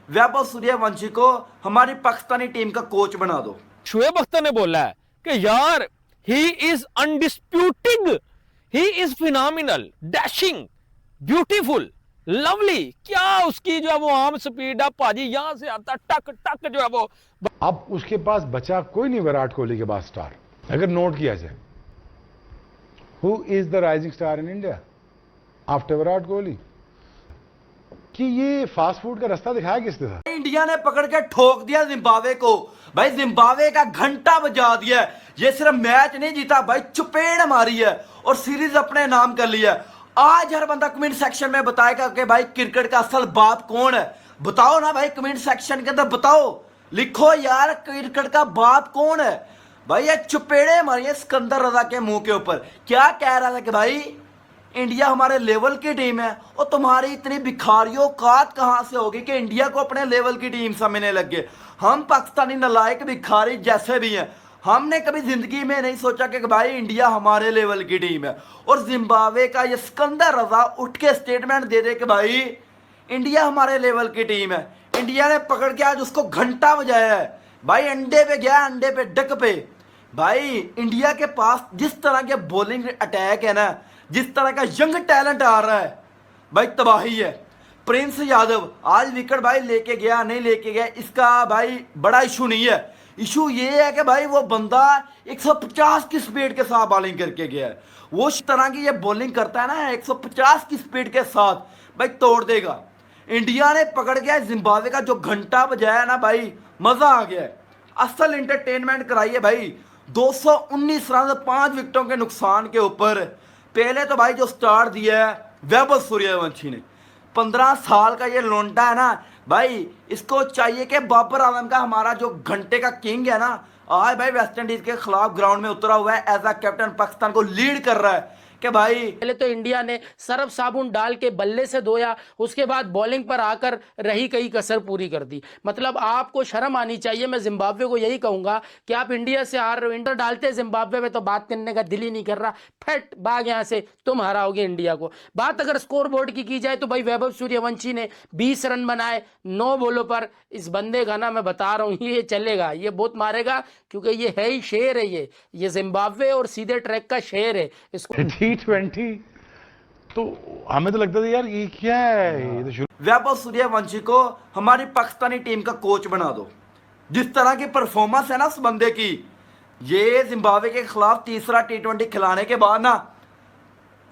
वैभव सूर्यवंशी को हमारी पाकिस्तानी टीम का कोच बना दो। शोएब अख्तर ने बोला है कि यार he is undisputing, he is phenomenal, dashing, beautiful, lovely. क्या उसकी जो है वो आर्म स्पीड है भाजी, यहां से आता टक टक जो है वो। अब उसके पास बचा कोई नहीं विराट कोहली के बाद स्टार। अगर नोट किया जाए, who is the rising star in India after Virat Kohli? कि ये फास्ट फूड का रास्ता दिखाया किसने था? इंडिया ने पकड़ के ठोक दिया जिम्बाब्वे को भाई, जिम्बाब्वे का घंटा बजा दिया। ये सिर्फ मैच नहीं जीता भाई, चुपेड़ मारी है और सीरीज अपने नाम कर लिया। आज हर बंदा कमेंट सेक्शन में बताएगा कि भाई क्रिकेट का असल बाप कौन है। बताओ ना भाई, कमेंट सेक्शन के अंदर बताओ, लिखो यार क्रिकेट का बाप कौन है। भाई ये चुपेड़े मारिए सिकंदर रजा के मुंह के ऊपर। क्या कह रहा था कि भाई इंडिया हमारे लेवल की टीम है, और तुम्हारी इतनी भिखारी औकात कहां से होगी कि इंडिया को अपने लेवल की टीम समझने लग गए। हम पाकिस्तानी नालायक भिखारी जैसे भी हैं, हमने कभी जिंदगी में नहीं सोचा कि भाई इंडिया हमारे लेवल की टीम है। और जिम्बाब्वे का ये सिकंदर रजा उठ के स्टेटमेंट दे दे कि भाई इंडिया हमारे लेवल की टीम है। इंडिया ने पकड़ के आज उसको घंटा बजाया है भाई, अंडे पे गया, अंडे पे डक पे। भाई इंडिया के पास जिस तरह के बॉलिंग अटैक है ना, जिस तरह का यंग टैलेंट आ रहा है भाई, तबाही है। प्रिंस यादव आज विकेट भाई लेके गया नहीं लेके गया, इसका भाई बड़ा इशू नहीं है। इशू ये है कि भाई वो बंदा 150 की स्पीड के साथ बॉलिंग करके गया है। वो इस तरह की ये बॉलिंग करता है ना 150 की स्पीड के साथ, भाई तोड़ देगा। इंडिया ने पकड़ गया जिम्बाब्वे का जो घंटा बजाया ना भाई, मजा आ गया है। असल इंटरटेनमेंट कराइए भाई। 219 रन 5 विकेटों के नुकसान के ऊपर पहले तो भाई जो स्टार्ट दिया है वैभव सूर्यवंशी ने, 15 साल का ये लोंडा है ना भाई, इसको चाहिए कि बाबर आजम का हमारा जो घंटे का किंग है ना, आज भाई वेस्ट इंडीज के खिलाफ ग्राउंड में उतरा हुआ है, एज अ कैप्टन पाकिस्तान को लीड कर रहा है कि भाई पहले तो इंडिया ने सरफ साबुन डाल के बल्ले से धोया, उसके बाद बॉलिंग पर आकर रही कई कसर पूरी कर दी। मतलब आपको शर्म आनी चाहिए। मैं जिम्बाब्वे को यही कहूंगा कि आप इंडिया से हार रहे हो, इंटर डालते जिम्बाब्वे में तो बात करने का दिल ही नहीं कर रहा। फट भाग यहां से, तुम हराओगे इंडिया को। बात अगर स्कोर बोर्ड की जाए तो भाई वैभव सूर्यवंशी ने 20 रन बनाए 9 बॉलों पर। इस बंदे का ना मैं बता रहा हूं ये चलेगा, ये बहुत मारेगा, क्योंकि ये है ही शेर है। ये जिम्बाब्वे और सीधे ट्रैक का शेर है। इसको T20 तो हमें तो लगता था यार ये क्या है, ये तो शुरू। वैभव सूर्यवंशी को हमारी पाकिस्तानी टीम का कोच बना दो। जिस तरह की परफॉर्मेंस है ना उस बंदे की, ये जिम्बाब्वे के खिलाफ तीसरा T20 खिलाने के बाद ना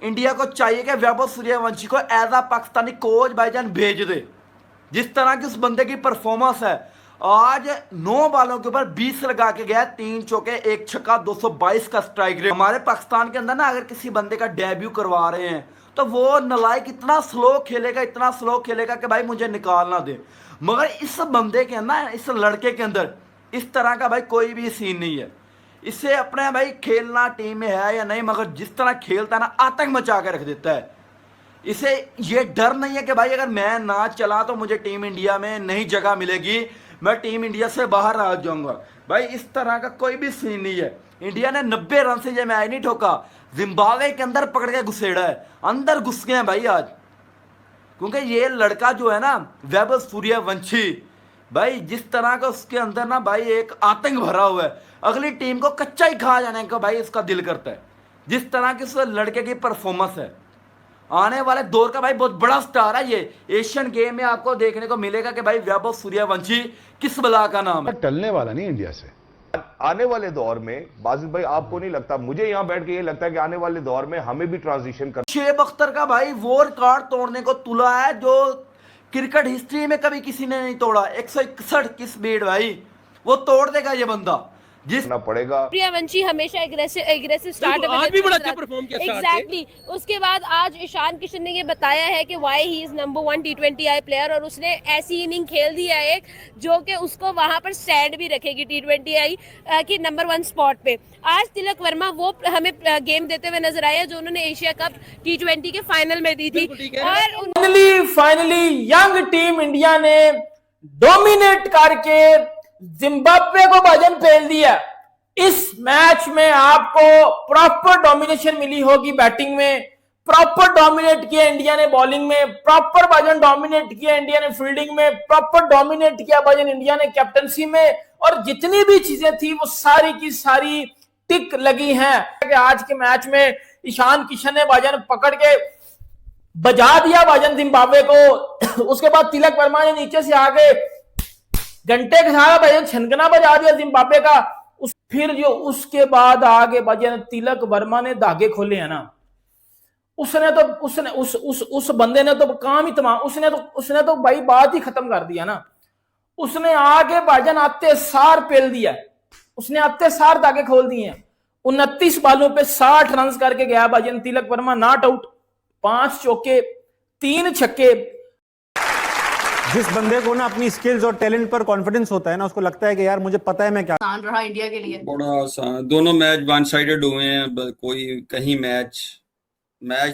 इंडिया को चाहिए कि वैभव सूर्यवंशी को एज आ पाकिस्तानी कोच भाईजान भेज दे। जिस तरह की उस बंदे की परफॉर्मेंस है, आज 9 बॉलों के ऊपर 20 लगा के गया, 3 चौके 1 छक्का, 222 का स्ट्राइक रेट। हमारे पाकिस्तान के अंदर ना अगर किसी बंदे का डेब्यू करवा रहे हैं तो वो नलायक इतना स्लो खेलेगा, इतना स्लो खेलेगा कि भाई मुझे निकाल ना दे। मगर इस बंदे के अंदर, इस लड़के के अंदर इस तरह का भाई कोई भी सीन नहीं है। इससे अपने भाई खेलना टीम में है या नहीं, मगर जिस तरह खेलता है ना आतंक मचा के रख देता है। इसे ये डर नहीं है कि भाई अगर मैं ना चला तो मुझे टीम इंडिया में नहीं जगह मिलेगी, मैं टीम इंडिया से बाहर आ जाऊंगा। भाई इस तरह का कोई भी सीन नहीं है। इंडिया ने 90 रन से ये मैच नहीं ठोका, जिम्बाब्वे के अंदर पकड़ के घुसेड़ा है, अंदर घुस गए हैं भाई आज। क्योंकि ये लड़का जो है ना वैभव सूर्यवंशी भाई, जिस तरह का उसके अंदर ना भाई एक आतंक भरा हुआ है, अगली टीम को कच्चा ही खा जाने का भाई उसका दिल करता है। जिस तरह की उस लड़के की परफॉर्मेंस है, आने वाले दौर का भाई बहुत बड़ा स्टार है। ये एशियन गेम में आपको देखने को मिलेगा कि भाई वैभव सूर्यवंशी किस बला का नाम है। टलने वाला नहीं इंडिया से। आने वाले दौर में बाजिद भाई आपको नहीं लगता, मुझे यहां बैठ के ये लगता है कि आने वाले दौर में हमें भी ट्रांजिशन कर। शोएब अख्तर का भाई वो रिकॉर्ड तोड़ने को तुला है जो क्रिकेट हिस्ट्री में कभी किसी ने नहीं तोड़ा। 161 की स्पीड भाई, वो तोड़ देगा ये बंदा। जिसना पड़ेगा सूर्यवंशी हमेशा एग्रेसिव स्टार्ट आज भी बड़ा अच्छा परफॉर्म किया एग्जैक्टली। उसके बाद आज ईशान किशन ने ये बताया है कि why he is number 1 T20I player, और उसने ऐसी इनिंग खेल दी है एक जो कि उसको वहां पर स्टैंड भी रखेगी T20I की नंबर 1 स्पॉट पे। आज तिलक वर्मा वो हमें गेम देते हुए नजर आए जो उन्होंने एशिया कप T20 के फाइनल में दी थी। और फाइनली यंग टीम इंडिया ने डोमिनेट करके जिम्बाब्वे को भजन फेल दिया। इस मैच में आपको प्रॉपर डोमिनेशन मिली होगी बैटिंग में, प्रॉपर डोमिनेट किया इंडिया ने बॉलिंग में, प्रॉपर भाईजान डोमिनेट किया इंडिया ने फील्डिंग में, प्रॉपर डोमिनेट किया भाईजान इंडिया ने कैप्टनसी में, और जितनी भी चीजें थी वो सारी की सारी टिक लगी हैं। कि आज के मैच में ईशान किशन ने भाईजान पकड़ के बजा दिया भाईजान जिम्बाब्वे को। उसके बाद तिलक वर्मा ने नीचे से आगे घंटे के साथ भाईजान छनकना बजा दिया जिम्बाब्वे का। फिर जो उसके बाद आगे भाईजान तिलक वर्मा ने धागे खोले हैं ना, उस बंदे ने तो काम ही तमाम, उसने तो भाई बात ही खत्म कर दिया ना। उसने आगे भाईजान आते सार पेल दिया, उसने आते सार धागे खोल दिए हैं। 29 बालों पे 60 रन करके गया भाईजान तिलक वर्मा, नॉट आउट, 5 चौके 3 छक्के। जिस बंदे को ना अपनी स्किल्स और टैलेंट पर कॉन्फिडेंस होता है ना, उसको लगता है कि यार मुझे पता है मैं क्या। आसान रहा इंडिया के लिए, बड़ा आसान। दोनों मैच वन साइडेड हुए हैं, कोई कहीं मैच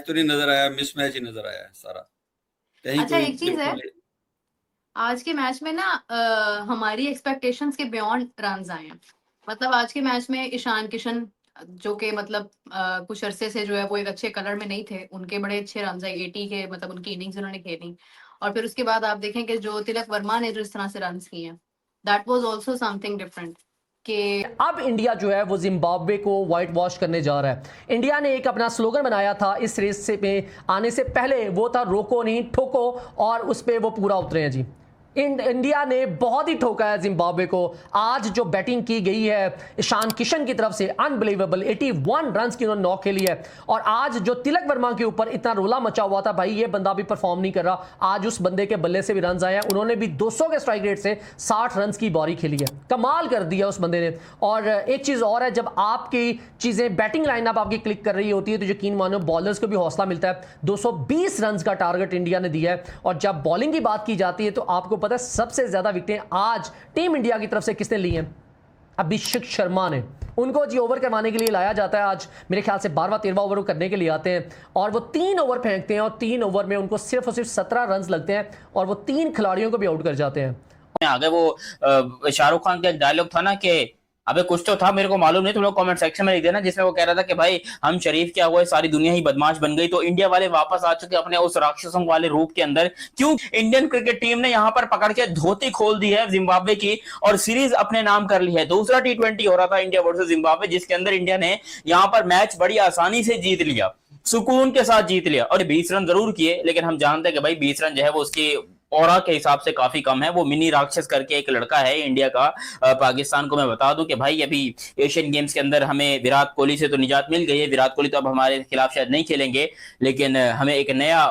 तो नहीं नजर आया, मिस मैच ही नजर आया है सारा कहीं। अच्छा एक चीज है, आज के मैच में ना हमारी एक्सपेक्टेशंस के बियॉन्ड रन्स आए हैं। मतलब आज के मैच में ईशान किशन जो कि मतलब कुछ अरसे से जो है वो एक अच्छे कलर में नहीं थे, उनके बड़े अच्छे रन्स आए 80 के, मतलब उनकी इनिंग्स उन्होंने खेली। और फिर उसके बाद आप देखें कि जो तिलक वर्मा ने जिस तरह से रन्स किए हैं, that was also something different. कि अब इंडिया जो है वो जिम्बाब्वे को वाइट वॉश करने जा रहा है। इंडिया ने एक अपना स्लोगन बनाया था इस रेस से में आने से पहले, वो था रोको नहीं ठोको, और उस पर वो पूरा उतरे हैं जी। इंडिया ने बहुत ही ठोका है जिम्बाब्वे को। आज जो बैटिंग की गई है ईशान किशन की तरफ से, अनबिलीवेबल, 81 रन की उन्होंने नॉक खेली है। और आज जो तिलक वर्मा के ऊपर इतना रोला मचा हुआ था, भाई ये बंदा भी परफॉर्म नहीं कर रहा, आज उस बंदे के बल्ले से भी रन आए हैं। उन्होंने भी 200 के स्ट्राइक रेट से 60 रन की बारी खेली है, कमाल कर दिया उस बंदे ने। और एक चीज और है, जब आपकी चीजें बैटिंग लाइनअप आपकी क्लिक कर रही होती है तो यकीन मानो बॉलर्स को भी हौसला मिलता है। 220 रन का टारगेट इंडिया ने दिया है। और जब बॉलिंग की बात की जाती है तो आपको पता है सबसे ज्यादा विकेटें आज टीम इंडिया की तरफ से किसने ली हैं? अभिषेक शर्मा ने। उनको जी ओवर करवाने के लिए लाया जाता है। आज मेरे ख्याल से 12वां 13वां ओवर करने के लिए आते हैं और वो 3 ओवर फेंकते हैं और 3 ओवर में उनको सिर्फ और सिर्फ 17 रन लगते हैं और वो 3 खिलाड़ियों को भी आउट कर जाते हैं। आगे वो शाहरुख खान का एक डायलॉग था ना कि अबे कुछ तो था, मेरे को मालूम नहीं, तुम लोग कमेंट सेक्शन में लिख देना, जिसमें वो कह रहा था कि भाई हम शरीफ क्या हुआ, सारी दुनिया ही बदमाश बन गई। तो इंडिया वाले वापस आ चुके अपने उस राक्षसों वाले रूप के अंदर। क्यों? इंडियन क्रिकेट टीम ने यहां पर पकड़ के धोती खोल दी है जिम्बाब्वे की और सीरीज अपने नाम कर ली है। दूसरा T20 हो रहा था इंडिया वर्सेस जिम्बाब्वे, जिसके अंदर इंडिया ने यहां पर मैच बड़ी आसानी से जीत लिया, सुकून के साथ जीत लिया। और 20 रन जरूर किए, लेकिन हम जानते हैं कि भाई 20 रन जो है वो उसकी ऑरा के हिसाब से काफी कम है। वो मिनी राक्षस करके एक लड़का है इंडिया का, पाकिस्तान को मैं बता दूं कि भाई अभी एशियन गेम्स के अंदर हमें विराट कोहली से तो निजात मिल गई है। विराट कोहली तो अब हमारे खिलाफ शायद नहीं खेलेंगे, लेकिन हमें एक नया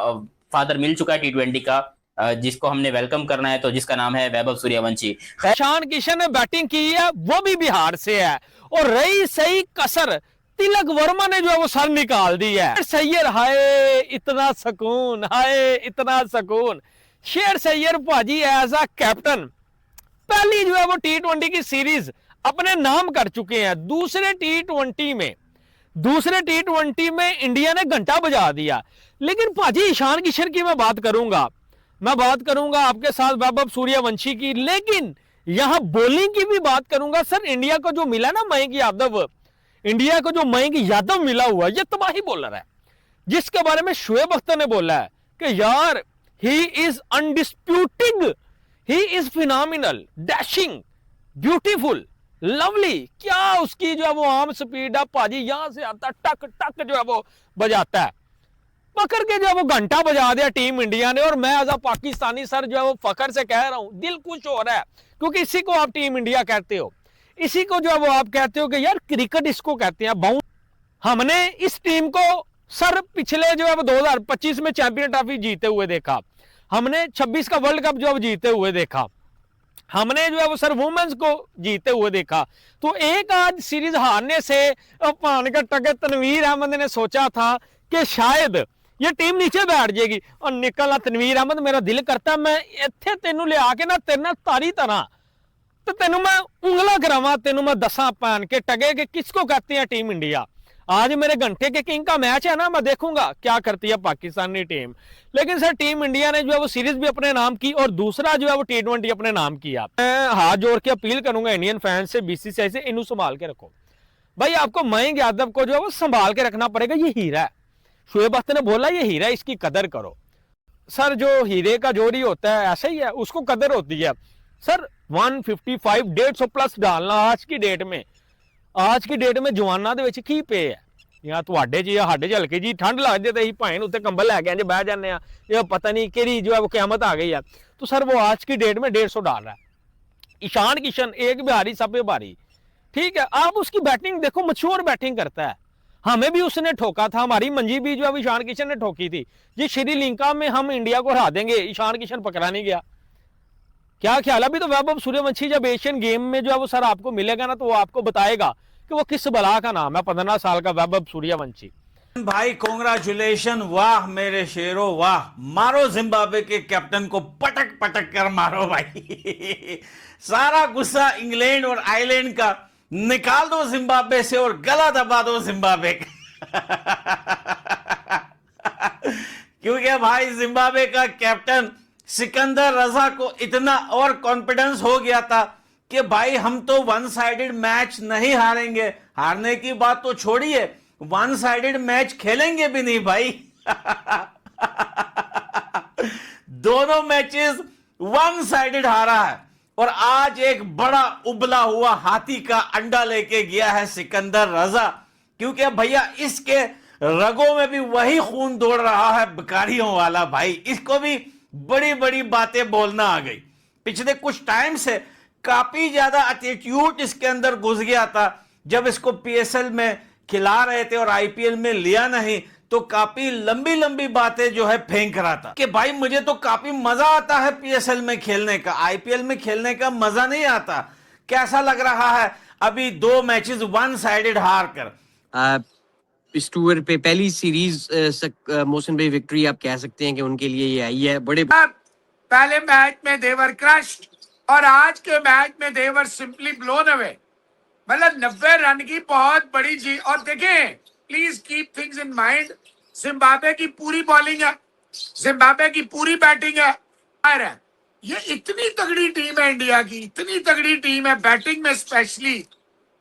फादर मिल चुका है T20 का, जिसको हमने वेलकम करना है, तो जिसका नाम है वैभव सूर्यवंशी। ईशान किशन ने बैटिंग की है, वो भी बिहार से है। और रही सही कसर, तिलक वर्मा ने जो है वो सर निकाल दी है। सैयर, हाय इतना सुकून, हाय इतना सुकून। शेर सैयर भाजी एज अ कैप्टन पहली जो है वो T20 की सीरीज अपने नाम कर चुके हैं। दूसरे T20 में इंडिया ने घंटा बजा दिया। लेकिन भाजी ईशान किशन की मैं बात करूंगा आपके साथ वैभव सूर्यवंशी की, लेकिन यहां बॉलिंग की भी बात करूंगा। सर इंडिया को जो मिला ना मयंक यादव मिला हुआ, ये तबाही बॉलर है, जिसके बारे में शोएब अख्तर ने बोला है कि यार he is undisputing, he is phenomenal, dashing, beautiful, lovely। क्या उसकी जो है वो आर्म स्पीड है भाजी, यहां से आता टक टक जो है वो बजाता है, पकड़ के जो है वो घंटा बजा दिया टीम इंडिया ने। और मैं एज अ पाकिस्तानी सर जो है वो फखर से कह रहा हूं, दिल खुश हो रहा है, क्योंकि इसी को आप टीम इंडिया कहते हो, इसी को जो है वो आप कहते हो कि यार क्रिकेट इसको कहते हैं बाउंस। हमने इस टीम को सर पिछले जो है वो 2025 में चैंपियन ट्रॉफी जीते हुए देखा, हमने 26 का वर्ल्ड कप जो है जीते हुए देखा, हमने जो है वो सर वुमेन्स को जीते हुए देखा। तो एक आज सीरीज हारने से तनवीर अहमद ने सोचा था कि शायद ये टीम नीचे बैठ जाएगी और निकला तनवीर अहमद। मेरा दिल करता मैं इत्थे तेनू ले आके ना तेरे नाल तारी तरह तो तेनू मैं उंगला करावां, तेनू मैं दसा पहन के टगे कि किसको कहते हैं टीम इंडिया। आज मेरे घंटे के किंग का मैच है ना, मैं देखूंगा क्या करती है पाकिस्तानी टीम। लेकिन सर टीम इंडिया ने जो है वो सीरीज भी अपने नाम की और दूसरा जो है वो T20 अपने नाम किया। मैं हाथ जोड़ के अपील करूंगा इंडियन फैंस से, BCCI से, इन्हें संभाल के रखो भाई। आपको मयंक यादव को जो है वो संभाल के रखना पड़ेगा, ये हीरा है। शोएब अख्तर ने बोला ये हीरा, इसकी कदर करो। सर जो हीरे का जोड़ी होता है ऐसा ही है, उसको कदर होती है सर। 155 150 प्लस डालना आज की डेट में जवाना दे विच की पे है। या तुहाडे जी साडे च हल्की जी ठंड लग जाए तो असीं भाएं उत्ते कंबल लैके इंज बह जाने, या पता नहीं केड़ी जो है वो क़यामत आ गई है। तो सर वो आज की डेट में 150 डाल रहा है। ईशान किशन एक बिहारी सब बिहारी, ठीक है। आप उसकी बैटिंग देखो, मैच्योर बैटिंग करता है। हमें भी उसने ठोका था, हमारी मंजी भी जो है ईशान किशन ने ठोकी थी जी। श्रीलंका में हम इंडिया को हरा देंगे, ईशान किशन पकड़ा नहीं गया। क्या ख्याल है? अभी तो वैभव सूर्यवंशी जब एशियन गेम में जो है वो सर आपको मिलेगा ना, तो वो आपको बताएगा कि वो किस बला का नाम है। 15 साल का वैभव सूर्यवंशी भाई, कॉन्ग्रेचुलेशन, वाह मेरे शेरों वाह। मारो जिम्बाब्वे के कैप्टन को, पटक पटक कर मारो भाई। सारा गुस्सा इंग्लैंड और आयरलैंड का निकाल दो जिम्बाब्वे से और गला दबा दो जिम्बाब्वे का। क्योंकि भाई जिम्बाब्वे का कैप्टन सिकंदर रजा को इतना और कॉन्फिडेंस हो गया था कि भाई हम तो वन साइडेड मैच नहीं हारेंगे। हारने की बात तो छोड़िए, वन साइडेड मैच खेलेंगे भी नहीं भाई। दोनों मैचेस वन साइडेड हारा है और आज एक बड़ा उबला हुआ हाथी का अंडा लेके गया है सिकंदर रजा। क्योंकि भैया इसके रगों में भी वही खून दौड़ रहा है भिखारियों वाला भाई। इसको भी बड़ी बड़ी बातें बोलना आ गई। पिछले कुछ टाइम से काफी ज्यादा एटीट्यूड इसके अंदर घुस गया था। जब इसको पीएसएल में खिला रहे थे और आईपीएल में लिया नहीं, तो काफी लंबी लंबी बातें जो है फेंक रहा था कि भाई मुझे तो काफी मजा आता है पीएसएल में खेलने का, आईपीएल में खेलने का मजा नहीं आता। कैसा लग रहा है अभी 2 मैचेस वन साइडेड हार कर? इस टूर पे पहली सीरीज मोहसिन भाई विक्ट्री आप कह सकते हैं कि उनके लिए ये आई है। बड़े पहले मैच में देवर क्रश्ड और आज के मैच में देवर सिंपली ब्लोन अवे। मतलब 90 रन की बहुत बड़ी जीत। और देखें, please keep things in mind, Zimbabwe की पूरी बॉलिंग है, जिम्बाब्वे की पूरी बैटिंग है। ये इतनी तगड़ी टीम है इंडिया की, इतनी तगड़ी टीम है बैटिंग में स्पेशली।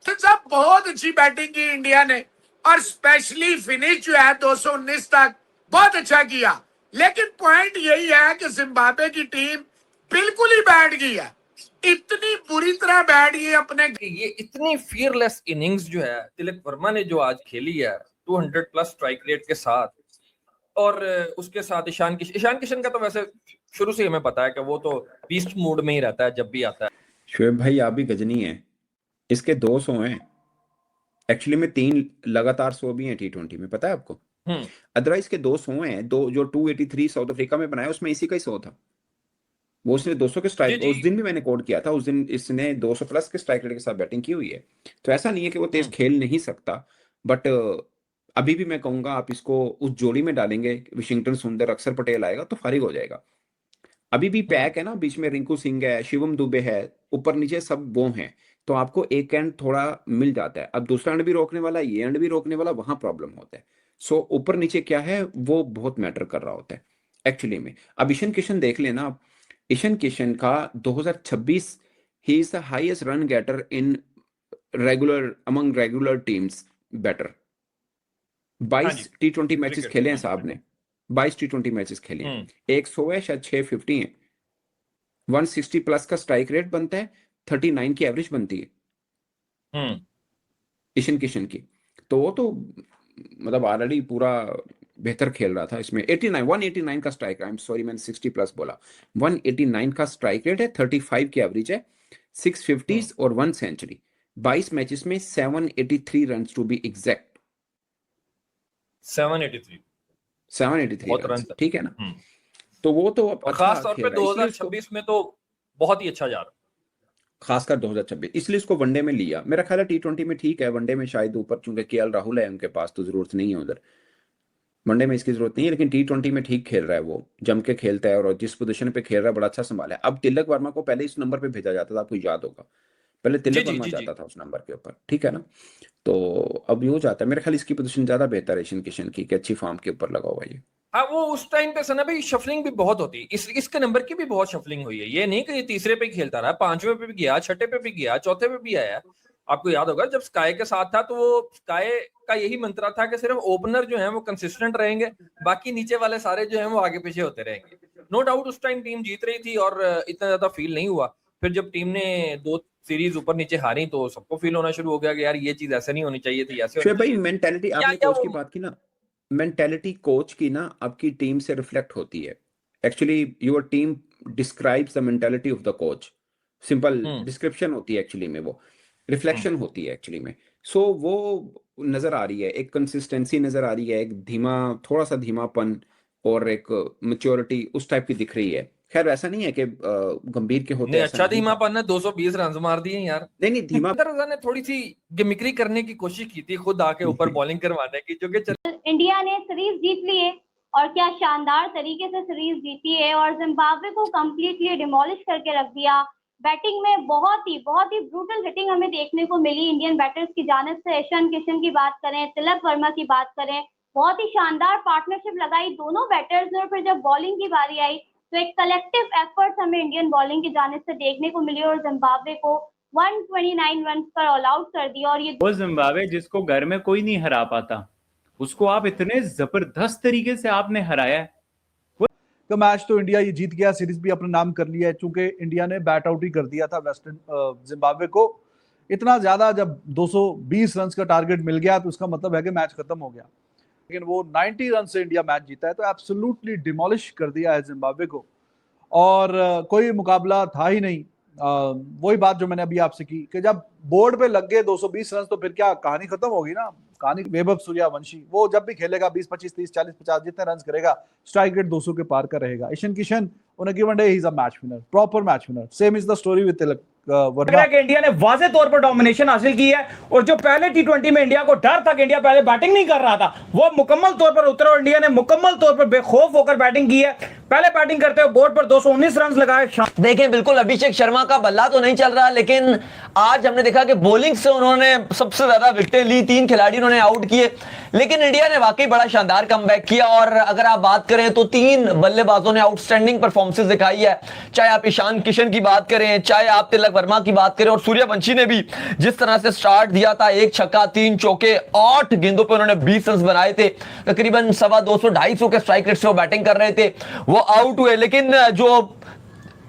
तो सब बहुत अच्छी बैटिंग की इंडिया ने और स्पेशली फिनिश जो है 219 तक बहुत अच्छा किया। लेकिन पॉइंट यही है कि जिम्बाब्वे की टीम बिल्कुल ही बैठ गई है, इतनी बुरी तरह बैठ गई अपने। ये इतनी फियरलेस इनिंग्स जो है तिलक वर्मा ने जो आज खेली है 200 प्लस स्ट्राइक रेट के साथ, और उसके साथ ईशान किशन का तो वैसे शुरू से हमें पता है कि वो तो बीस्ट मूड में ही रहता है जब भी आता है। शोएब भाई आप भी गजनी हैं, इसके 200 हैं एक्चुअली में, 3 लगातार 100 भी हैं T20 में, पता है आपको? अदरवाइज के 200 हैं। दो जो 283 साउथ अफ्रीका में बनाया उसमें इसी का ही 100 था। वो उसने 200 के स्ट्राइक, उस दिन भी मैंने कोट किया था, उस दिन इसने 200 प्लस के स्ट्राइक रेट के साथ बैटिंग की हुई है। तो ऐसा नहीं है कि वो तेज खेल नहीं सकता, बट अभी भी मैं कहूंगा आप इसको उस जोड़ी में डालेंगे, विशिंगटन सुंदर, अक्षर पटेल आएगा तो फारिग हो जाएगा। अभी भी पैक है ना, बीच में रिंकू सिंह है, शिवम दुबे है, ऊपर नीचे सब वो हैं, तो आपको एक एंड थोड़ा मिल जाता है। अब दूसरा एंड भी रोकने वाला, ये एंड भी रोकने वाला, वहां प्रॉब्लम होता है। सो ऊपर नीचे क्या है वो बहुत मैटर कर रहा होता है एक्चुअली में। अब ईशान किशन देख लेना आप, ईशान किशन का 2026 ही is the highest run getter in regular among regular teams batter. 22 T20 matches खेले हैं साहब ने, 22 T20 मैचेस खेले हैं, 100 है शायद 650 है, 160 प्लस का स्ट्राइक रेट बनता है, 39 की एवरेज बनती है ईशान किशन की। तो वो तो मतलब ऑलरेडी पूरा बेहतर खेल रहा था इसमें। 189 का स्ट्राइक, आई एम सॉरी मैंने 60 प्लस बोला, 189 का स्ट्राइक रेट है, 35 की एवरेज है, 650 और 1 सेंचुरी, 22 मैचेस में 783 run to be exact. 783 run, ठीक है ना? तो वो तो खास तौर पे 2026 में तो बहुत ही अच्छा जा रहा, खासकर 2026, इसलिए इसको वनडे में लिया। मेरा ख्याल है T20 में ठीक है, वनडे में शायद ऊपर, चूंकि KL राहुल है उनके पास, तो जरूरत नहीं है उधर, वनडे में इसकी जरूरत नहीं है। लेकिन T20 में ठीक खेल रहा है, वो जम के खेलता है और जिस पोजीशन पे खेल रहा है बड़ा अच्छा संभाला है। अब तिलक वर्मा को पहले इस नंबर पे भेजा जाता था, आपको याद होगा, पहले तिलक वर्मा जाता था उस नंबर के ऊपर, ठीक है ना? तो अब ये हो जाता है। मेरे ख्याल इसकी पोजीशन ज्यादा बेहतर है ईशान किशन की, अच्छी फॉर्म के ऊपर लगा हुआ ये। हाँ, वो उस टाइम पे सना भाई शफलिंग भी बहुत होती, इसके नंबर की भी बहुत शफलिंग हुई है। ये नहीं कि ये तीसरे पे खेलता रहा, 5वें पे भी गया, 6ठे पे भी गया, 4थे पे भी आया। आपको याद होगा जब स्काई के साथ था तो वो स्काई का यही मंत्र था कि सिर्फ ओपनर जो है वो कंसिस्टेंट रहेंगे, बाकी नीचे वाले सारे जो है वो आगे पीछे होते रहेंगे। नो डाउट उस टाइम टीम जीत रही थी और इतना ज्यादा फील नहीं हुआ। फिर जब टीम ने 2 सीरीज ऊपर नीचे हारी तो सबको फील होना शुरू हो गया कि यार ये चीज ऐसे नहीं होनी चाहिए थी, ऐसे शोएब भाई मेंटालिटी, आपने कोच की बात की ना, मेंटालिटी कोच की ना आपकी टीम से रिफ्लेक्ट होती है। Actually your team describes the mentality of the coach, simple description होती है एक्चुअली में, वो रिफ्लेक्शन होती है एक्चुअली में। सो वो नजर आ रही है, एक कंसिस्टेंसी नजर आ रही है, एक धीमा, थोड़ा सा धीमापन और एक मैच्योरिटी उस टाइप की दिख रही है। खैर ऐसा नहीं है कि गंभीर के होते नहीं, अच्छा धीमापन है, 220 रन मार दिए यार। नहीं धीमा रजा ने थोड़ी सी गिमिक्री करने की कोशिश की थी खुद आके ऊपर बॉलिंग करवाने की, जो कि इंडिया ने सीरीज जीत ली है और क्या शानदार तरीके से सीरीज जीती है और जिम्बाब्वे को कंप्लीटली डिमोलिश करके रख दिया। बैटिंग में बहुत ही ब्रूटल हिटिंग हमें देखने को मिली इंडियन बैटर्स की जानिब से। ईशान किशन की बात करें, तिलक वर्मा की बात करें, बहुत ही शानदार पार्टनरशिप लगाई दोनों बैटर्स ने। और फिर जब बॉलिंग की बारी आई तो एक कलेक्टिव एफर्ट हमें इंडियन बॉलिंग की जानिब से देखने को मिली और जिम्बाब्वे को 129 रन पर ऑल आउट कर दिया। और ये वो जिम्बाब्वे जिसको घर में कोई नहीं हरा पाता, उसको आप इतने जबरदस्त तरीके से आपने हराया है। तो मैच तो इंडिया ये जीत गया, सीरीज भी अपना नाम कर लिया है, चूंकि इंडिया ने बैट आउट ही कर दिया था वेस्टर्न जिम्बाब्वे को। इतना ज्यादा जब 220 रन का टारगेट मिल गया तो उसका मतलब है कि मैच खत्म हो गया, लेकिन वो 90 रन से इंडिया मैच जीता है तो एब्सोल्युटली डिमोलिश कर दिया है जिम्बाब्वे को और कोई मुकाबला था ही नहीं। वही बात जो मैंने अभी आपसे की कि जब बोर्ड पे लग गए 220 रन तो फिर क्या कहानी खत्म होगी ना। कहानी वैभव सूर्यवंशी वो जब भी खेलेगा 20, 25, 30, 40, 50 जितने रन करेगा स्ट्राइक रेट 200 के पार का रहेगा। Ishan Kishan on a given day he is a match winner, proper match winner. Same is the story with Tilak Verma. India ने वाज़े तौर पर डोमिनेशन हासिल की है और जो पहले T20 में इंडिया को डर था कि इंडिया पहले बैटिंग नहीं कर रहा था, वो मुकम्मल तौर पर उतरा और इंडिया ने मुकम्मल तौर पर बेखौफ होकर बैटिंग की है। पहले बैटिंग करते हुए बोर्ड पर 219 रन लगाए। देखें बिल्कुल अभिषेक शर्मा का बल्ला तो नहीं चल रहा, लेकिन आज हमने देखा कि बॉलिंग से उन्होंने सबसे ज्यादा विकेटें ली, 3 खिलाड़ी उन्होंने आउट किए, लेकिन इंडिया ने वाकई बड़ा शानदार कमबैक किया। और अगर आप बात करें तो 3 बल्लेबाजों ने आउटस्टैंडिंग परफॉर्मेंसेस दिखाई है, चाहे आप ईशान किशन की बात करें, चाहे आप तिलक वर्मा की बात करें, और सूर्यवंशी ने भी जिस तरह से स्टार्ट दिया था, 1 छक्का 3 चौके 8 गेंदों पे उन्होंने 20 रन बनाए थे, तकरीबन 250 के स्ट्राइक रेट से वो बैटिंग कर रहे थे, वो आउट हुए, लेकिन जो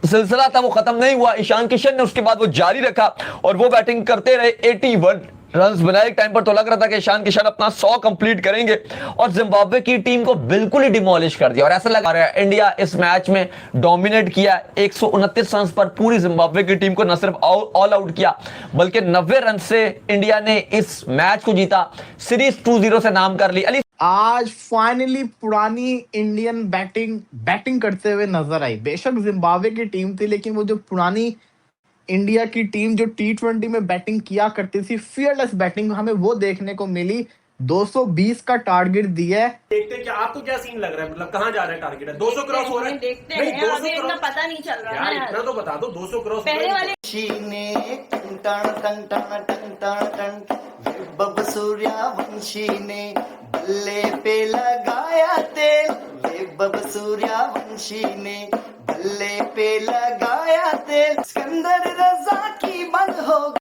सिलसिला था वो खत्म नहीं हुआ। ईशान किशन ने उसके बाद वो जारी रखा और वो बैटिंग करते रहे, 81 रन्स बनाए। एक टाइम पर तो लग रहा था कि ईशान किशन अपना 100 कंप्लीट करेंगे और जिम्बाब्वे की टीम को बिल्कुल ही डिमोलिश कर दिया और ऐसा लग रहा है इंडिया इस मैच में डोमिनेट किया। 129 रन पर पूरी जिम्बाब्वे की टीम को न सिर्फ ऑल आउट किया बल्कि 90 रन से इंडिया ने इस मैच को जीता, सीरीज 2-0 से नाम कर ली। आज फाइनली पुरानी इंडियन बैटिंग करते हुए नजर आई। बेशक जिम्बाब्वे की टीम थी, लेकिन वो जो पुरानी इंडिया की टीम जो T20 में बैटिंग किया करती थी, फियरलेस बैटिंग हमें वो देखने को मिली। 220 का टारगेट दिया है। देखते हैं क्या आपको क्या सीन लग रहा है, मतलब कहाँ जा रहा है टारगेट है? 200 क्रॉस हो रहा है? देखते नहीं, हैं, 200 अभी इतना पता नहीं चल रहा है। इतना तो बता दो, 200 क्रॉस पहले वाले वैभव सूर्यवंशी ने बल्ले पे लगाया तेल, वैभव सूर्यवंशी ने बल्ले पे लगाया तेल, सिकंदर रजा की बंद हो